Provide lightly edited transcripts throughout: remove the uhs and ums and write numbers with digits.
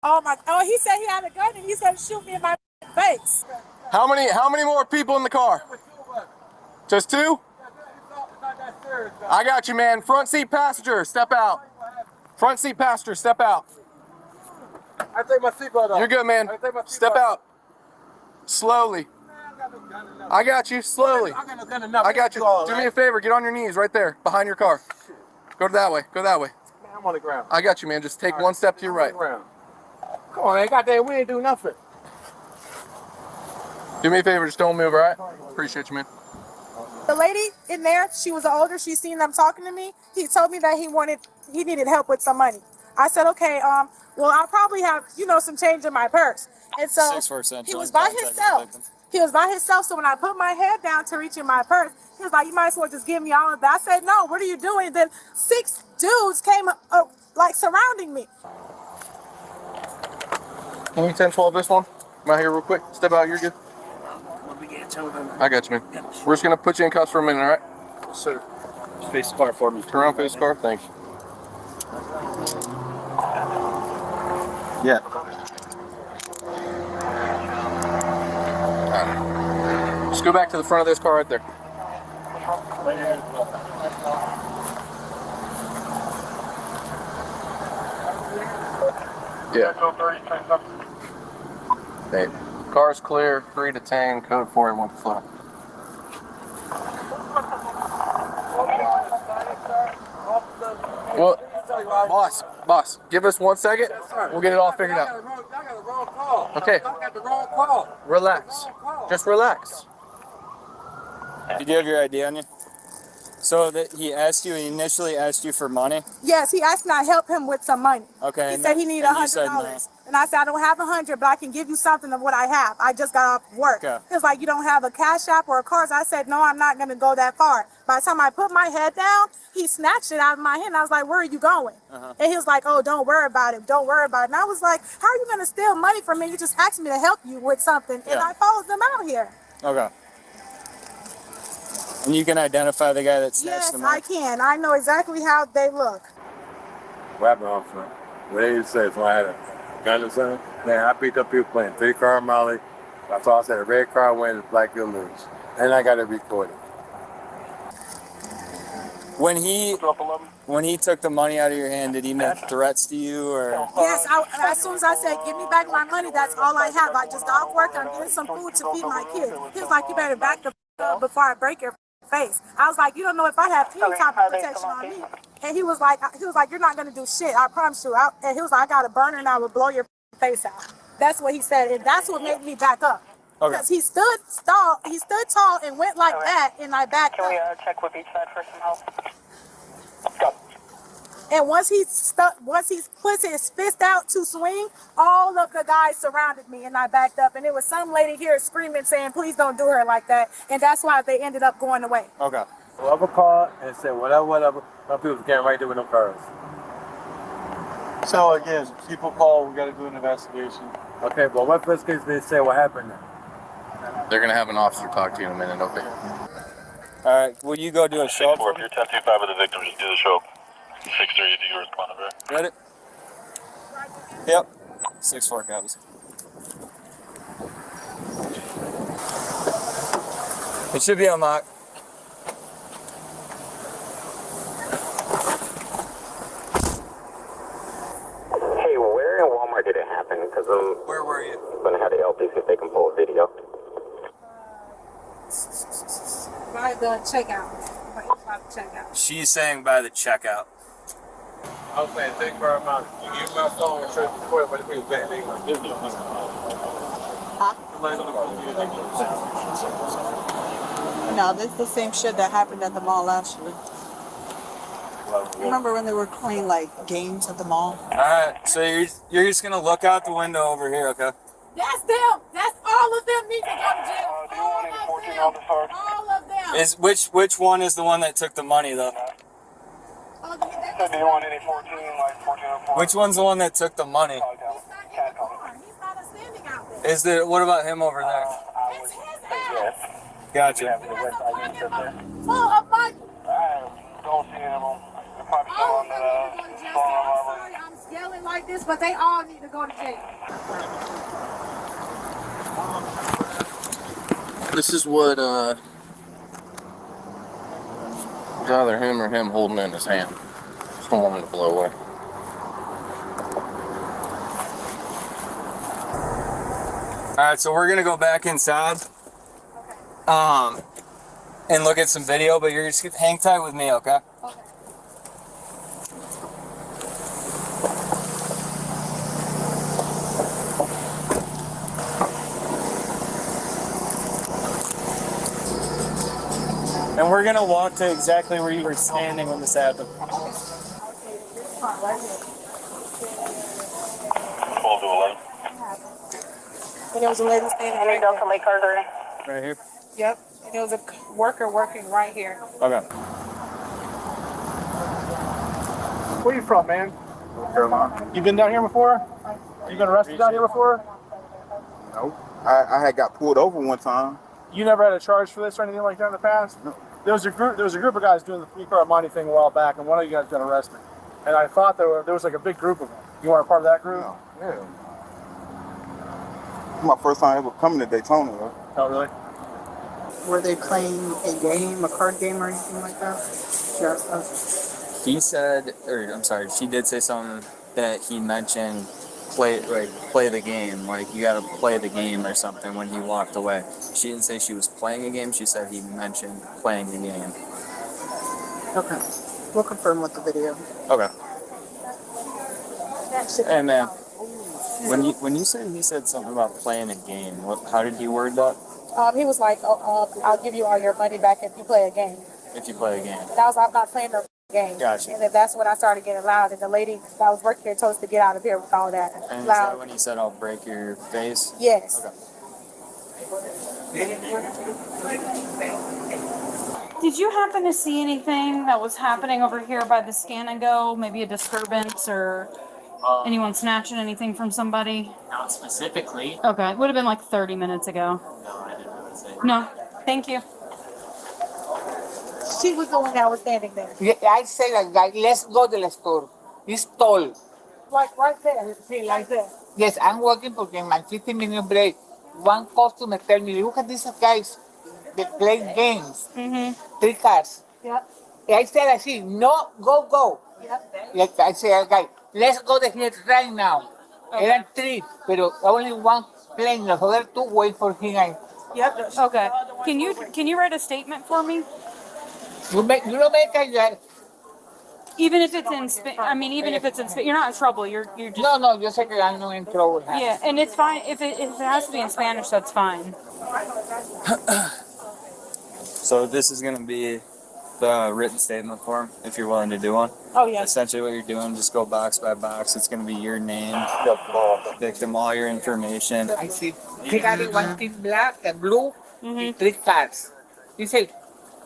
Oh my! Oh, he said he had a gun and he's gonna shoot me in my face. How many more people in the car? Just two? I got you, man. Front seat passenger, step out. Front seat passenger, step out. I take my seatbelt off. You're good, man. Step out. Slowly. I got you. Slowly. I got you. Do me a favor. Get on your knees right there, behind your car. Go that way. Go that way. Man, I'm on the ground. I got you, man. Just take one step to your right. Come on, man. Goddamn, we ain't do nothing. Do me a favor. Just don't move, all right? Appreciate you, man. The lady in there, she was older. She seen them talking to me. He told me that he needed help with some money. I said, okay, well, I'll probably have, some change in my purse. And so he was by himself. He was by himself. So when I put my head down to reach in my purse, he was like, you might as well just give me all of that. I said, no, what are you doing? And then 6 dudes came surrounding me. Can we 10-12 this one? Come out here real quick. Step out. You're good. I got you, man. We're just going to put you in cuffs for a minute, all right? Yes, sir. Face the car for me. Turn around, face the car. Thanks. Yeah. Just go back to the front of this car right there. Yeah. Hey, car's clear, 3 detained, code 4 and 1 flow. Well, boss, give us 1 second. We'll get it all figured out. I got the wrong call. Okay. I got the wrong call. Relax. Just relax. Did you have your ID on you? So that he initially asked you for money? Yes, he asked me to help him with some money. Okay. He said he needed $100. No. And I said, I don't have 100, but I can give you something of what I have. I just got off work. Okay. He was like, you don't have a cash app or a card? I said, no, I'm not going to go that far. By the time I put my head down, he snatched it out of my hand. I was like, where are you going? And he was like, oh, don't worry about it. Don't worry about it. And I was like, how are you going to steal money from me? You just asked me to help you with something. And I followed them out here. Okay. And you can identify the guy that snatched the money? Yes, I can. I know exactly how they look. What happened, officer? What did you say? So I had a gun or something? Man, I picked up people playing 3-car Molly. I saw I said a red car went and black girl lose. And I got it recorded. When he took the money out of your hand, did he make threats to you or? Yes, as soon as I said, give me back my money, that's all I have. I just got off work, I'm getting some food to feed my kids. He was like, you better back the up before I break your face. I was like, you don't know if I have any type of protection on me. And he was like, you're not gonna do shit, I promise you. And he was like, I got a burner and I would blow your face out. That's what he said, and that's what made me back up. Because he stood tall and went like that, and I backed up. Can we check with each side for some help? Let's go. And once he put his fist out to swing, all of the guys surrounded me, and I backed up. And there was some lady here screaming, saying, please don't do her like that. And that's why they ended up going away. Okay. Whoever called and said whatever, some people came right there with no cars. So again, people call, we got to do an investigation. Okay, but what first case they say what happened then? They're going to have an officer talk to you in a minute, okay? All right, will you go do a show? If you're 1025 with the victim, just do the show. 6-3, do you respond to her? Ready? Yep. 6-4 copies. It should be unlocked. Hey, where in Walmart did it happen? Because Where were you? I'm going to have the LP see if they can pull a video. By the checkout. She's saying by the checkout. I was saying, take for a month. You give my phone and search for it, but if it was bad, they going to give you No, this is the same shit that happened at the mall last year. Remember when they were playing like games at the mall? Alright, so you're just gonna look out the window over here, okay? That's them. That's all of them need to go to jail. All of them. Which one is the one that took the money though? Oh, Do you want any 14, like 1404? Which one's the one that took the money? He's not a standing out there. What about him over there? It's his ass. Gotcha. Full of money. Don't see him. They're probably still on the I'm yelling like this, but they all need to go to jail. This is what it's either him or him holding it in his hand. Just don't want him to blow away. Alright, so we're gonna go back inside. And look at some video, but you're just hang tight with me, okay? Okay. And we're gonna walk to exactly where you were standing when this happened. 12 to 11. And there was a lady standing Any right Delta Lake cars already? Right here? Yep. And there was a worker working right here. Okay. Where you from, man? Carolina. You been down here before? You been arrested down here before? No. I had got pulled over one time. You never had a charge for this or anything like that in the past? No. There was a group of guys doing the 3-car money thing a while back, and one of you guys got arrested. And I thought there was like a big group of them. You weren't a part of that group? No. Yeah. It's my first time ever coming to Daytona, though. Oh, really? Were they playing a game, a card game, or anything like that? Yes. He said, or I'm sorry, she did say something that he mentioned play the game, like you gotta play the game or something when he walked away. She didn't say she was playing a game, she said he mentioned playing the game. Okay. We'll confirm with the video. Okay. Hey man, when you said he said something about playing a game, how did he word that? He was like, I'll give you all your money back if you play a game. If you play a game. That was, I'm not playing no game. Gotcha. And then that's when I started getting loud. And the lady that was working here told us to get out of here with all that. And is Loud. that when he said I'll break your face? Yes. Okay. Did you happen to see anything that was happening over here by the scan and go? Maybe a disturbance or anyone snatching anything from somebody? Not specifically. Okay, it would have been like 30 minutes ago. No, I didn't really say. No, thank you. She was the one that was standing there. Yeah, I said like that, let's go to the store. He's tall. Like right there. See, like that. Yes, I'm working because in my 15-minute break, one customer tell me, look at these guys, they play games, 3 cars. Yep. I said, I see, no, go. Yep. Like I said, okay, let's go to here right now. Eran 3, pero only one playing, the other 2 wait for him. Yep. Okay. Can you write a statement for me? You don't make that. Even if it's in even if it's in you're not in trouble. You're just. No, yo sé que I'm not in trouble. Yeah, and it's fine if it has to be in Spanish. That's fine. So this is gonna be the written statement form, if you're willing to do one. Oh, yeah. Essentially what you're doing, just go box by box. It's gonna be your name, victim, all your information. I see. He got one thing black and blue, 3 cars. He said,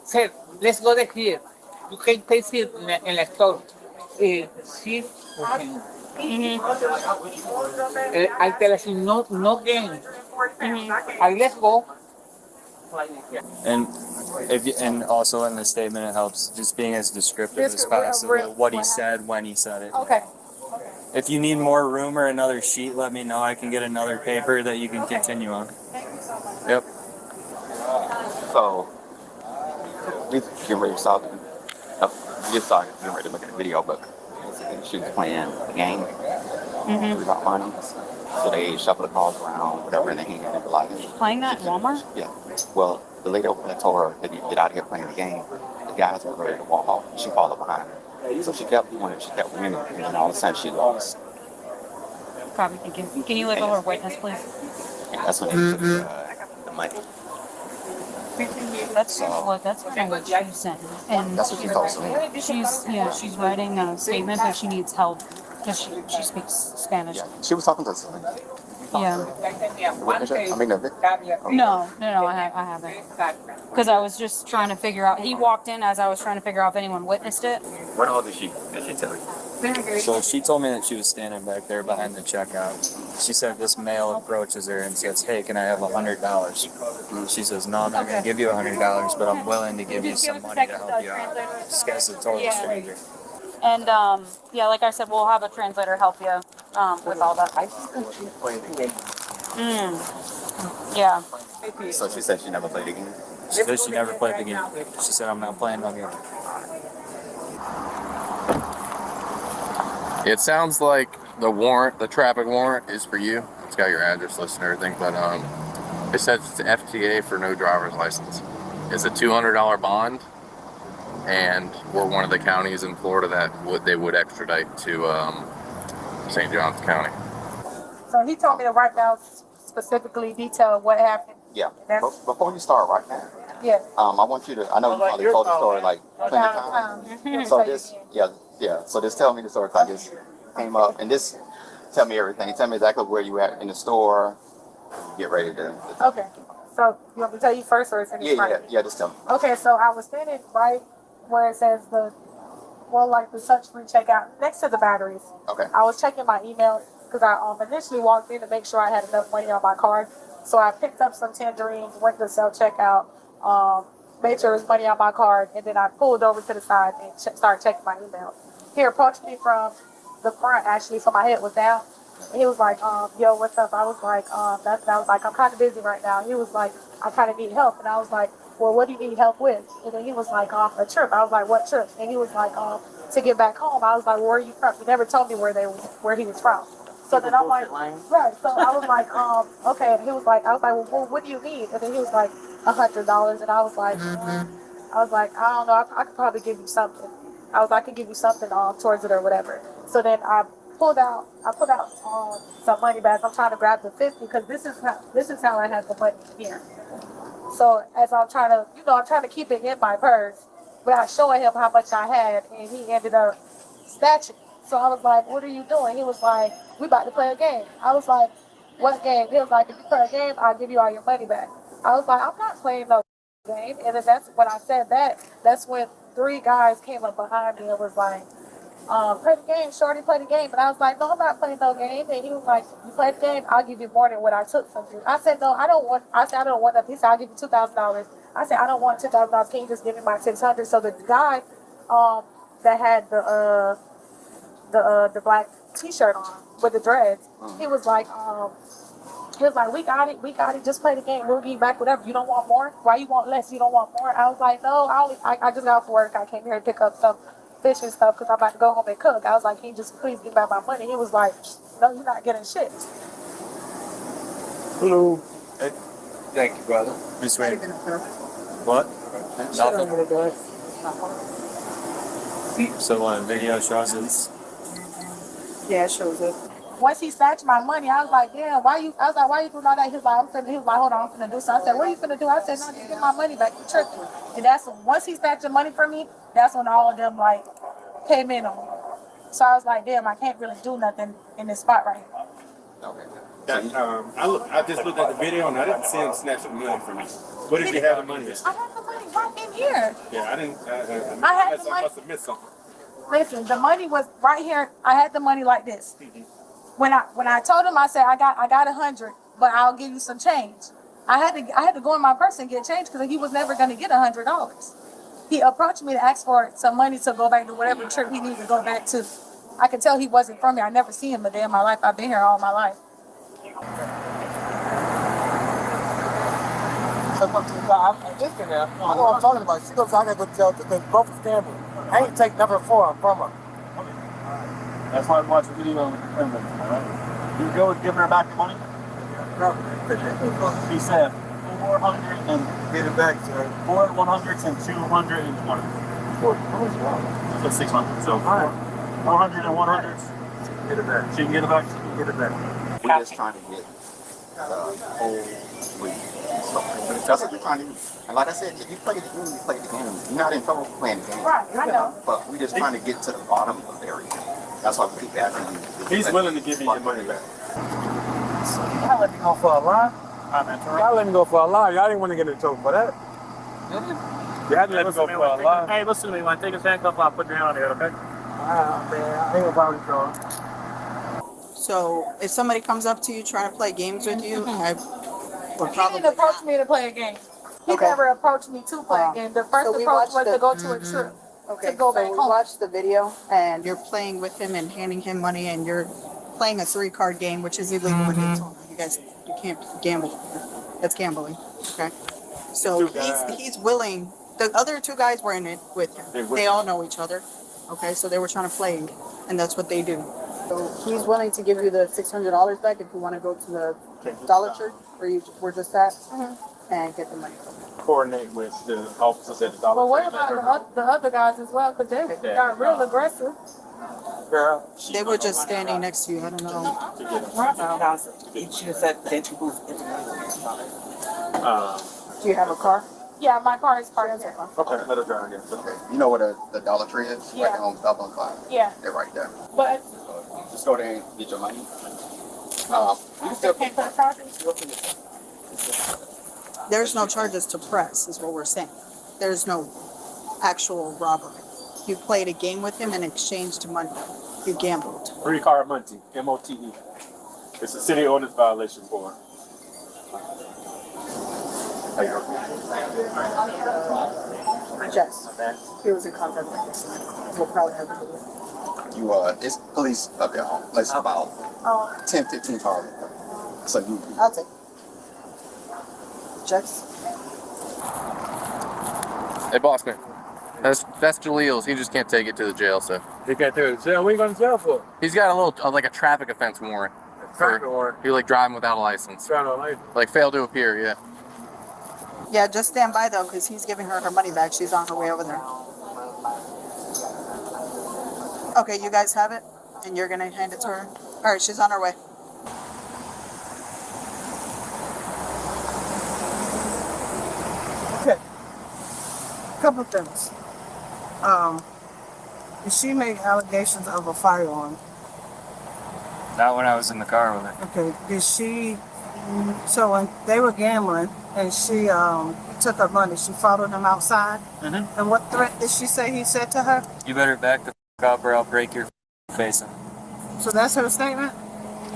sir, let's go to here. You can taste it in the store. Sí, I tell us, no game. Let's go. And also in the statement, it helps just being as descriptive as possible. What he said, when he said it. Okay. If you need more room or another sheet, let me know. I can get another paper that you can continue on. Yep. So, we getting ready to start. We just started getting ready to look at the video, but she was playing the game. We got money. So they shuffle the cards around, whatever, and they hang it in the light. Playing that at Walmart? Yeah. Well, the lady over there told her that you get out of here playing the game. The guys were ready to walk off. She followed behind her. So she kept doing it. She kept winning. And then all of a sudden she lost. Copy, thank you. Can you label her witness, please? And that's when they took the money. That's what she sent. And That's what she told me. she's writing a statement that she needs help because she speaks Spanish. Yeah. She was talking to us. Yeah. I mean, No, I haven't. Because I was just trying to figure out. He walked in as I was trying to figure out if anyone witnessed it. what all did she tell you? So she told me that she was standing back there behind the checkout. She said this male approaches her and says, "Hey, can I have $100?" She says, "No, I'm not going to give you $100, but I'm willing to give you some money to help you out." This guy's a total stranger. And yeah, like I said, we'll have a translator help you with all that. Yeah. So she said she never played the game. She said she never played the game. She said, I'm not playing no game. It sounds like the traffic warrant is for you. It's got your address listed and everything, but it says it's FTA for no driver's license. It's a $200 bond, and we're one of the counties in Florida that they would extradite to St. Johns County. So he told me to write down specifically detail what happened. Yeah. That's- Before you start right now, Yeah. I want you to. I know you probably told the story like plenty of times. So this, yeah. So just tell me the story. I just came up and just tell me everything. Tell me exactly where you at in the store. Get ready to. Okay. So you want me to tell you first or is it Yeah. Just tell me. Okay, so I was standing right where it says the touch-free checkout next to the batteries. Okay. I was checking my email because I initially walked in to make sure I had enough money on my card. So I picked up some tangerines, went to self-checkout, made sure there was money on my card, and then I pulled over to the side and started checking my email. He approached me from the front, actually, so my head was down. And he was like, yo, what's up? I was like, I was like, I'm kind of busy right now. He was like, I kind of need help. And I was like, well, what do you need help with? And then he was like, a trip. I was like, what trip? And he was like, to get back home. I was like, where are you from? He never told me where he was from. So then I'm like, right. So I was like, okay. And he was like, I was like, well, what do you need? And then he was like, $100. And I was like, I don't know. I could probably give you something. I could give you something towards it or whatever. So then I pulled out some money back. I'm trying to grab the 50 because this is how I have the money here. So as I'm trying to keep it in my purse without showing him how much I had, and he ended up snatching. So I was like, what are you doing? He was like, we about to play a game. I was like, what game? He was like, if you play a game, I'll give you all your money back. I was like, I'm not playing no game. And then that's when I said that's when 3 guys came up behind me and was like, play the game, shorty, play the game. And I was like, no, I'm not playing no game. And he was like, you play the game, I'll give you more than what I took from you. I said, no, I don't want that. He said, I'll give you $2,000. I said, I don't want $2,000. Can you just give me my $600? So the guy that had the black t-shirt on with the dreads, he was like, we got it, just play the game, we'll give you back whatever. You don't want more? Why you want less? You don't want more? I was like, no, I just got off work. I came here to pick up some fish and stuff because I'm about to go home and cook. I was like, can you just please give back my money? He was like, no, you're not getting shit. Hello. Hey. Thank you, brother. Miss Ray. What? Nothing. So on video shows it's. Yeah, it shows it. Once he snatched my money, I was like, damn, why you doing all that? He was like, hold on, I'm finna do something. I said, what are you finna do? I said, no, just get my money back. You tripping. And once he snatched the money from me, that's when all of them, like, came in on me. So I was like, damn, I can't really do nothing in this spot right here. Okay. I just looked at the video and I didn't see him snatch the money from me. What did you have the money? I had the money right in here. Yeah, I didn't. I had the money. I must have missed something. Listen, the money was right here. I had the money like this. When I told him, I said, I got 100, but I'll give you some change. I had to go in my purse and get change because he was never going to get $100. He approached me to ask for some money to go back to whatever trip he needed to go back to. I could tell he wasn't from me. I never seen him a day in my life. I've been here all my life. I'm just in there. I know what I'm talking about. She goes, I gotta go tell the thing, both is gambling. I ain't take number 4 from her. That's why I watched the video on camera. Alright. You go with giving her back the money? No. She said 400 and get it back to her. 4 100s and 220. So 600. So 400 and 100s. Get it back. She can get it back. She can get it back. We're just trying to get the whole week. That's what we're trying to do. And like I said, if you play the game, you play the game. You're not in trouble playing the game. Right, I know. But we're just trying to get to the bottom of everything. That's why we keep asking you. He's willing to give you your money back. Y'all let me go for a lie. Y'all let me go for a lie. Y'all didn't want to get in trouble for that. You had to let me go for a lie. Hey, listen to me. When I take his handcuff, I'll put you down here, okay? Man, I ain't about to go. So if somebody comes up to you trying to play games with you, I would He probably didn't approach me to play a game. He Okay. never approached me to play a game. The first So we approach watched was the- to go to a trip. Okay, to go so back we home. watched the video and you're playing with him and handing him money and you're playing a 3-card game, which is illegal in Daytona. You guys, you can't gamble. That's gambling. Okay. So he's willing. The other 2 guys were in it with him. They all know each other. Okay, so they were trying to play, and that's what they do. So he's willing to give you the $600 back if you want to go to the Dollar Tree where you were just at and get the money. Coordinate with the officers at the Dollar But what Tree. about the other guys as well? Because they got real aggressive. Girl. They were just standing next to you. I don't know. Do you have a car? Yeah, my car is parked here. Okay, let us drive again. Okay. You know where the Dollar Tree is? Yeah. Right on South on Clyde. Yeah. They're right there. But Just go there and get your money. You can still can't put charges. There's no charges to press, is what we're saying. There's no actual robbery. You played a game with him and exchanged money. You gambled. 3-card Monte, M-O-T-E. It's a city ordinance violation for Yes. He was in contact with us. We'll probably have to do it. You it's police up there. Like about 10, 15 cars. So you I'll take it. Jex? Hey, boss man. That's Jalil's. He just can't take it to the jail, so. You can't do it. So what are you going to jail for? He's got a little, like a traffic offense warrant. Traffic warrant? He like driving without a license. Driving without a license. Like failed to appear, yeah. Yeah, just stand by though, because he's giving her money back. She's on her way over there. Okay, you guys have it? And you're going to hand it to her? All right, she's on her way. Okay. Couple things. Did she make allegations of a firearm? Not when I was in the car with her. Okay. Did she? So when they were gambling and she took her money, she followed him outside. Mm-hmm. And what threat did she say he said to her? You better back the f up or I'll break your face in. So that's her statement.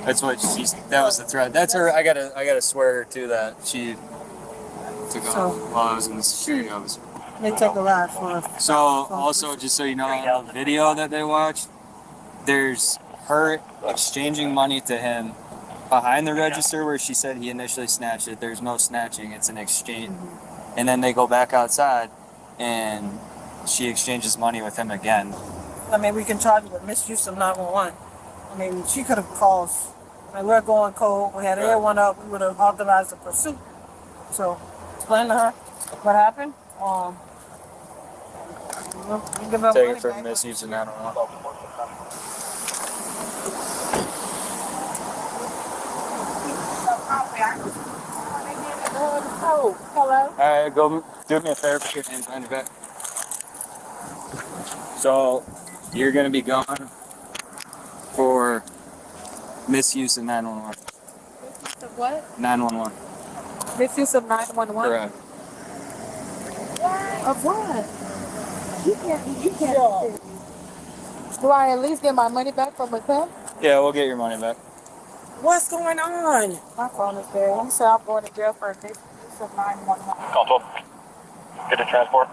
That's what she's. That was the threat. That's her. I gotta swear her to that. She took off while I was in the security office. They took a ride for her. So also, just so you know, on the video that they watched, there's her exchanging money to him behind the register where she said he initially snatched it. There's no snatching. It's an exchange. And then they go back outside and she exchanges money with him again. I mean, we can charge her with misuse of 911. I mean, she could have called. I mean, we're going cold. We had everyone up. We would have authorized the pursuit. So, explain to her what happened. You give her Take money it for back. misuse of 911. Hello. Alright, go do me a favor, put your hands behind your back. So, you're gonna be gone for misuse of 911. What? 911. Misuse of 911? Correct. Of what? You can't. Do I at least get my money back from him? Yeah, we'll get your money back. What's going on? My phone is dead. You said I'm going to jail for a misuse of 911. Call 12. Get to transport.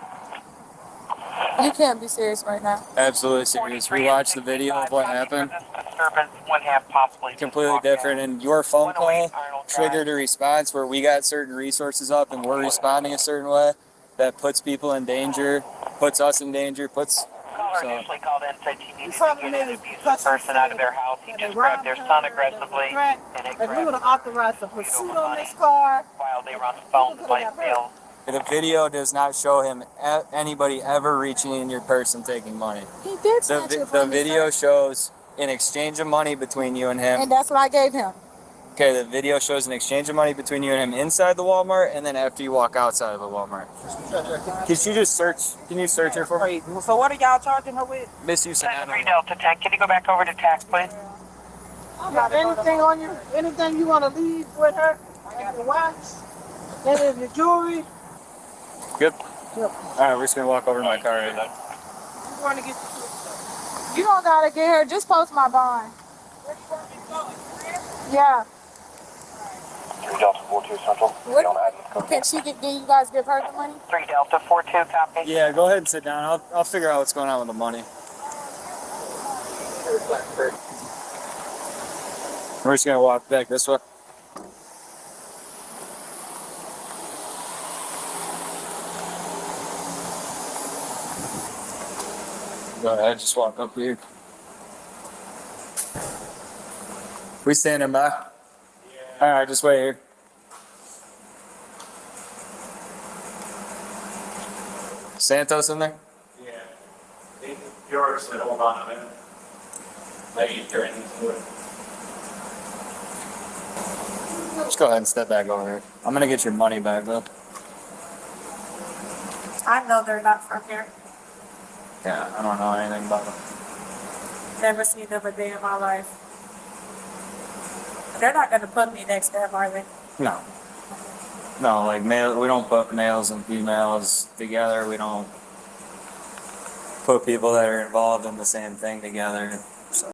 You can't be serious right now. Absolutely serious. We watched the video of what happened. Disturbance, 1/2 possibly. Completely different, and your phone call triggered a response where we got certain resources up and we're responding a certain way that puts people in danger, puts us in danger, puts. Caller initially called in, said she needed to get an abusive person out of their house. He just grabbed their son aggressively, and it If we would grabbed have authorized the pursuit on this car, while they were on the phone to play Bill. The video does not show him anybody ever reaching in your purse and taking money. he did The, snatch it the from me, video sir. shows an exchange of money between you and him. And that's what I gave him. Okay, the video shows an exchange of money between you and him inside the Walmart, and then after you walk outside of the Walmart. Can you just search? Can you search her for me? So what are y'all charging her with? Misuse of 3 Delta 10, can you go back over to tax, please? Anything on you? Anything you want to leave with her? I got the watch. That is the jewelry. Good. Yep. All right, we're just gonna walk over to my car right now. I'm going to get you don't gotta get her. Just post my bond. Yeah. 3 Delta 42 Central. What? Can you guys give her the money? 3 Delta 42, copy. Yeah, go ahead and sit down. I'll figure out what's going on with the money. We're just gonna walk back this way. Go ahead, just walk up here. We standing by? Yeah. All right, just wait here. Santos in there? Yeah. Yours said, hold on a minute. Maybe you're into it. Just go ahead and step back over here. I'm gonna get your money back though. I know they're not from here. Yeah, I don't know anything about them. Never seen them a day in my life. They're not gonna put me next to them, are they? No. No, like male, we don't put males and females together. We don't put people that are involved in the same thing together.